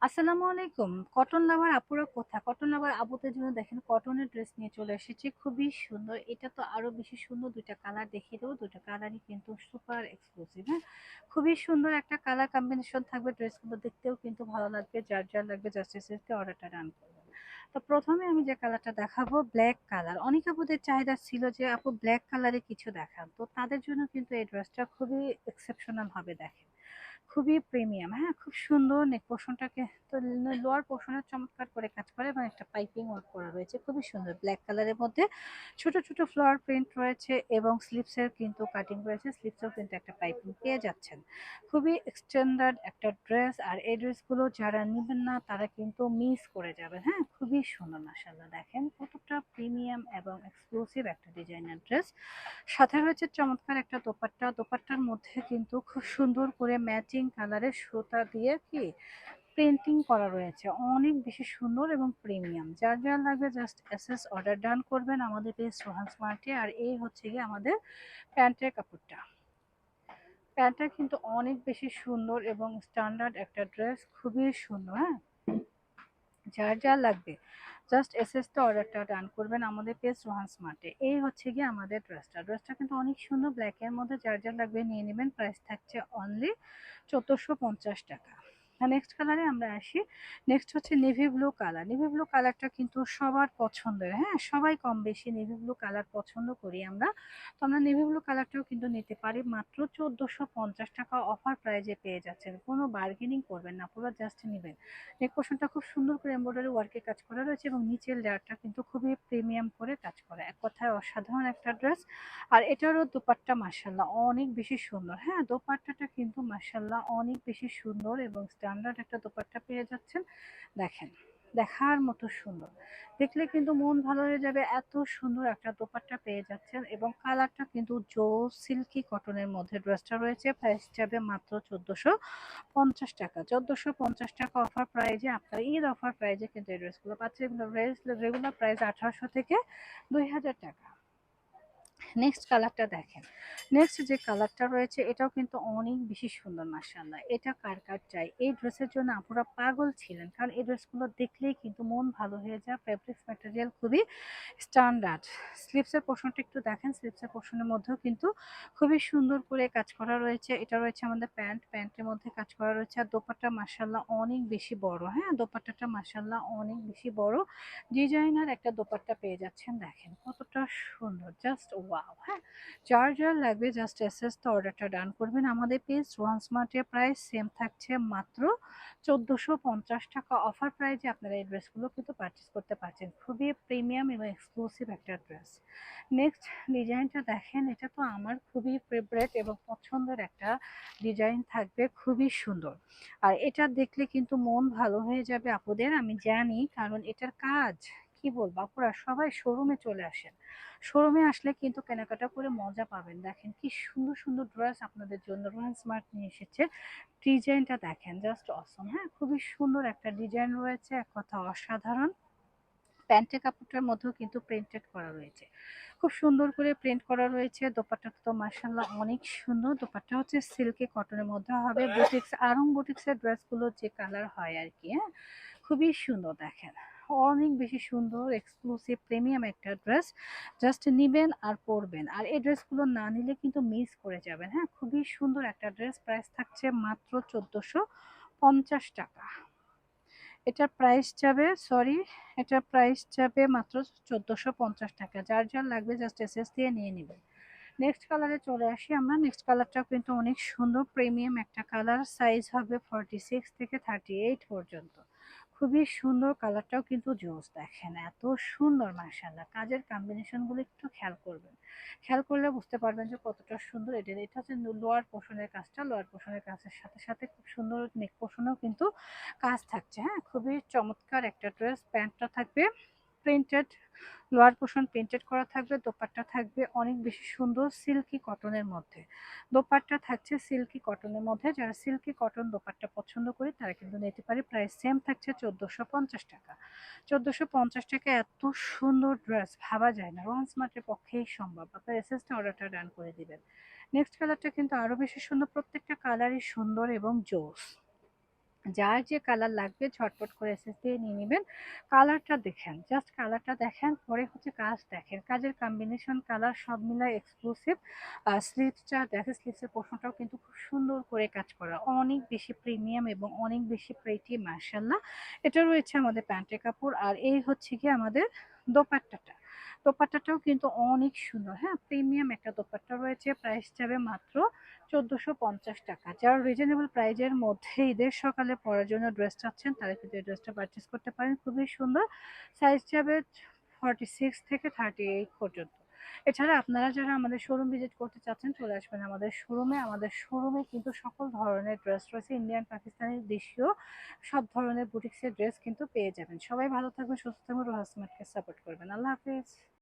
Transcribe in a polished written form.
আসসালামু আলাইকুম। কটন লাভার আপুরা কোথায়? কটন লাভার আপুদের জন্য দেখেন কটনের ড্রেস নিয়ে চলে এসেছি। খুবই সুন্দর। এটা তো আরো বেশি সুন্দর। ২ টা কালার দেখিয়ে দেবো। ২ টা কালারই কিন্তু সুপার এক্সক্লুসিভ, হ্যাঁ? খুবই সুন্দর একটা কালার কম্বিনেশন থাকবে। ড্রেসগুলো দেখতেও কিন্তু ভালো লাগবে। যার লাগবে জাস্ট এসএসতে অর্ডারটা ডান করবেন। তো ১ম এ আমি যে কালারটা দেখাবো ব্লাক কালার। অনেক আপুদের চাহিদা ছিল যে আপু ব্লাক কালারে কিছু দেখান। তো তাদের জন্য কিন্তু এই ড্রেসটা খুবই এক্সেপশনাল হবে দেখেন। খুবই প্রিমিয়াম, হ্যাঁ? খুব সুন্দর নেক পোরশনটাকে তো লোয়ার পোরশনে চমৎকার করে কাজ করে এবং একটা পাইপিং ওয়ার্ক করা রয়েছে। খুবই সুন্দর ব্ল্যাক কালারের মধ্যে ছোট, ছোট ফ্লাওয়ার প্রিন্ট রয়েছে এবং স্লিভসের কিন্তু কাটিং রয়েছে। স্লিভসেও কিন্তু একটা পাইপিং পেয়ে যাচ্ছেন। খুবই স্ট্যান্ডার্ড একটা ড্রেস আর এই ড্রেসগুলো যারা নিবেন না তারা কিন্তু মিস করে যাবেন, হ্যাঁ? খুবই সুন্দর মাশাআল্লাহ দেখেন কতটা প্রিমিয়াম এবং এক্সক্লুসিভ একটা ডিজাইনার ড্রেস। সাথে রয়েছে চমৎকার একটা দোপাট্টা। দোপাট্টার মধ্যে কিন্তু খুব সুন্দর করে ম্যাচিং কালারের সুতা দিয়ে কি প্রিন্টিং করা রয়েছে। অনেক বেশি সুন্দর এবং প্রিমিয়াম। যার লাগবে জাস্ট এসএস অর্ডার ডান করবেন আমাদের পেজ সোহান স্মার্টে। আর এই হচ্ছে গিয়ে আমাদের প্যান্টের কাপড়টা। প্যান্টটা কিন্তু অনেক বেশি সুন্দর এবং স্ট্যান্ডার্ড একটা ড্রেস। খুবই সুন্দর, হ্যাঁ? যার লাগবে জাস্ট এসএস তে অর্ডারটা ডান করবেন আমাদের পেজ সোহান স্মার্টে। এই হচ্ছে গিয়ে আমাদের ড্রেসটা কিন্তু অনেক সুন্দর ব্ল্যাক এর মধ্যে। যার লাগবে নিয়ে নেবেন। প্রাইস থাকছে অনলি ১৪৫০ টাকা। নেক্সট কালারে আমরা আসি। নেক্সট হচ্ছে navy blue colour. Navy blue কালারটা কিন্তু সবার পছন্দের, হ্যাঁ? সবাই কম বেশি নেভি ব্লু কালার পছন্দ করি আমরা। তো আমরা নেভি ব্লু কালারটাও কিন্তু নিতে পারি মাত্র ১৪৫০ টাকা অফার প্রাইজে পেয়ে যাচ্ছেন। কোনো বার্গেনিং করবেন না, পুরো জাস্ট নিবেন। নেক পোর্শনটা খুব সুন্দর করে এমব্রয়ডারি ওয়ার্কের কাজ করা রয়েছে এবং নিচের লেয়ারটা কিন্তু খুবই প্রিমিয়াম করে কাজ করা। এক কথায় অসাধারণ একটা ড্রেস। আর এটারও দোপাট্টা মাশাআল্লাহ অনেক বেশি সুন্দর। হ্যাঁ, দোপাট্টাটা কিন্তু মাশাআল্লাহ অনেক বেশি সুন্দর এবং স্ট্যান্ডার্ড একটা দোপাট্টা পেয়ে যাচ্ছেন। দেখেন, দেখার মতো সুন্দর। দেখলে কিন্তু মন ভালো হয়ে যাবে। এত সুন্দর একটা দোপাট্টা পেয়ে যাচ্ছেন এবং কালারটা কিন্তু সিল্কি কটনের মধ্যে ড্রেসটা রয়েছে। প্রাইস যাবে মাত্র ১৪৫০ টাকা। ১৪৫০ টাকা অফার প্রাইজে আপনারা ঈদ অফার প্রাইজে কিন্তু এই ড্রেসগুলো পাচ্ছেন। এগুলো রেগুলার প্রাইস ১৮০০ থেকে ২০০০ টাকা। নেক্সট কালারটা দেখেন। নেক্সট যে কালারটা রয়েছে এটাও কিন্তু অনেক বেশি সুন্দর মাশাআল্লাহ। এটা কার চাই? এই ড্রেসের জন্য আপুরা পাগল ছিলেন। কারণ এই ড্রেসগুলো দেখলেই কিন্তু মন ভালো হয়ে যায়। ফেব্রিক্স ম্যাটেরিয়াল খুবই স্ট্যান্ডার্ড। স্লিভসের পোরশনটা একটু দেখেন। স্লিভসের পোরশনের মধ্যেও কিন্তু খুবই সুন্দর করে কাজ করা রয়েছে। এটা রয়েছে আমাদের প্যান্ট। প্যান্টের মধ্যে কাজ করা রয়েছে। আর দোপাট্টা মাশাআল্লাহ অনেক বেশি বড়, হ্যাঁ? দোপাট্টাটা মাশাআল্লাহ অনেক বেশি বড়। ডিজাইনার একটা দোপাট্টা পেয়ে যাচ্ছেন। দেখেন কতটা সুন্দর, জাস্ট ওয়াও, হ্যাঁ? যার লাগবে জাস্ট এসএস তো অর্ডারটা ডান করবেন আমাদের পেজ ওয়ান স্মার্টের প্রাইস সেম থাকছে মাত্র ১৪৫০ টাকা অফার প্রাইজে আপনারা এই ড্রেসগুলো কিন্তু পারচেস করতে পারছেন। খুবই প্রিমিয়াম এবং এক্সক্লুসিভ একটা ড্রেস। নেক্সট ডিজাইনটা দেখেন। এটা তো আমার খুবই ফেভারিট এবং পছন্দের একটা ডিজাইন থাকবে। খুবই সুন্দর। আর এটা দেখলে কিন্তু মন ভালো হয়ে যাবে আপুদের, আমি জানি। কারণ এটার কাজ কি বলবো আপুরা, সবাই শোরুমে চলে আসেন। শোরুমে আসলে কিন্তু কেনাকাটা করে মজা পাবেন। দেখেন কি সুন্দর সুন্দর ড্রেস আপনাদের জন্য রোহান স্মার্ট নিয়ে এসেছে। ডিজাইনটা দেখেন, জাস্ট অসম, হ্যাঁ? খুবই সুন্দর একটা ডিজাইন রয়েছে। এক কথা অসাধারণ। প্যান্টের কাপড়টার মধ্যেও কিন্তু প্রিন্টেড করা রয়েছে। খুব সুন্দর করে প্রিন্ট করা রয়েছে। দোপাট্টাটা তো মাশাআল্লাহ অনেক সুন্দর। দোপাট্টা হচ্ছে সিল্কি কটনের মধ্যে হবে। বুটিক্স আড়ং বুটিক্সের ড্রেসগুলো যে কালার হয় আরকি, হ্যাঁ? খুবই সুন্দর দেখেন। অনেক বেশি সুন্দর এক্সক্লুসিভ প্রিমিয়াম একটা ড্রেস। জাস্ট নিবেন আর পরবেন। আর এই ড্রেসগুলো না নিলে কিন্তু মিস করে যাবেন, হ্যাঁ? খুবই সুন্দর একটা ড্রেস। প্রাইস থাকছে মাত্র ১৪৫০ টাকা। এটার প্রাইস যাবে সরি এটার প্রাইস যাবে মাত্র ১৪৫০ টাকা। যার লাগবে জাস্ট এসএস দিয়ে নিয়ে নিবেন। নেক্সট কালারে চলে আসি আমরা। নেক্সট কালারটাও কিন্তু অনেক সুন্দর প্রিমিয়াম একটা কালার। সাইজ হবে 46 থেকে 38 পর্যন্ত। খুবই সুন্দর। কালারটাও কিন্তু জোস। দেখেন এত সুন্দর মাশাআল্লাহ। কাজের কম্বিনেশন গুলো একটু খেয়াল করবেন। খেয়াল করলে বুঝতে পারবেন যে কতটা সুন্দর। এটা হচ্ছে লোয়ার পোর্শনের কাজটা। লোয়ার পোর্শনের কাজের সাথে সাথে খুব সুন্দর নেক পোর্শনেও কিন্তু কাজ থাকছে, হ্যাঁ? খুবই চমৎকার একটা ড্রেস। প্যান্টটা থাকবে প্রিন্টেড, লোয়ার পোর্শন প্রিন্টেড করা থাকবে। দোপাট্টা থাকবে অনেক বেশি সুন্দর সিল্কি কটনের মধ্যে। দোপাট্টা থাকছে সিল্কি কটনের মধ্যে। যারা সিল্কি কটন দোপাট্টা পছন্দ করে তারা কিন্তু নিতে পারে। প্রাইস সেম থাকছে ১৪৫০ টাকা। ১৪৫০ টাকা এত সুন্দর ড্রেস ভাবা যায় না। রোহান স্মার্টের পক্ষেই সম্ভব। আপনার এসএসটা অর্ডারটা ডান করে দিবেন। নেক্সট কালারটা কিন্তু আরো বেশি সুন্দর। প্রত্যেকটা কালারই সুন্দর এবং জোস। যার যে কালার লাগবে ঝটপট করে এসএস দিয়ে নিয়ে নেবেন। কালারটা দেখেন, জাস্ট কালারটা দেখেন, পরে হচ্ছে কাজ দেখেন। কাজের কম্বিনেশন, কালার সব মিলায় এক্সক্লুসিভ। স্লিভসটা দেখেন, স্লিভসের পোর্শনটাও কিন্তু খুব সুন্দর করে কাজ করা। অনেক বেশি প্রিমিয়াম এবং অনেক বেশি প্রিটি মাশাআল্লাহ। এটা রয়েছে আমাদের প্যান্টের কাপড়। আর এই হচ্ছে গিয়ে আমাদের দোপাট্টাটা। দোপাট্টাটাও কিন্তু অনেক সুন্দর, হ্যাঁ? প্রিমিয়াম একটা দোপাট্টা রয়েছে। প্রাইস যাবে মাত্র ১৪৫০ টাকা। যারা রিজনেবল প্রাইজের মধ্যে ঈদের সকালে পরার জন্য ড্রেস চাচ্ছেন তারা কিন্তু এই ড্রেসটা পারচেজ করতে পারেন। খুবই সুন্দর। সাইজ যাবে 46 থেকে 38 পর্যন্ত। এছাড়া আপনারা যারা আমাদের শোরুম ভিজিট করতে চাচ্ছেন চলে আসবেন আমাদের শোরুমে। আমাদের শোরুমে কিন্তু সকল ধরনের ড্রেস রয়েছে। ইন্ডিয়ান, পাকিস্তানি, দেশীয় সব ধরনের বুটিক্সের ড্রেস কিন্তু পেয়ে যাবেন। সবাই ভালো থাকবেন, সুস্থ থাকবেন, রোহা স্মার্টকে সাপোর্ট করবেন। আল্লাহ হাফেজ।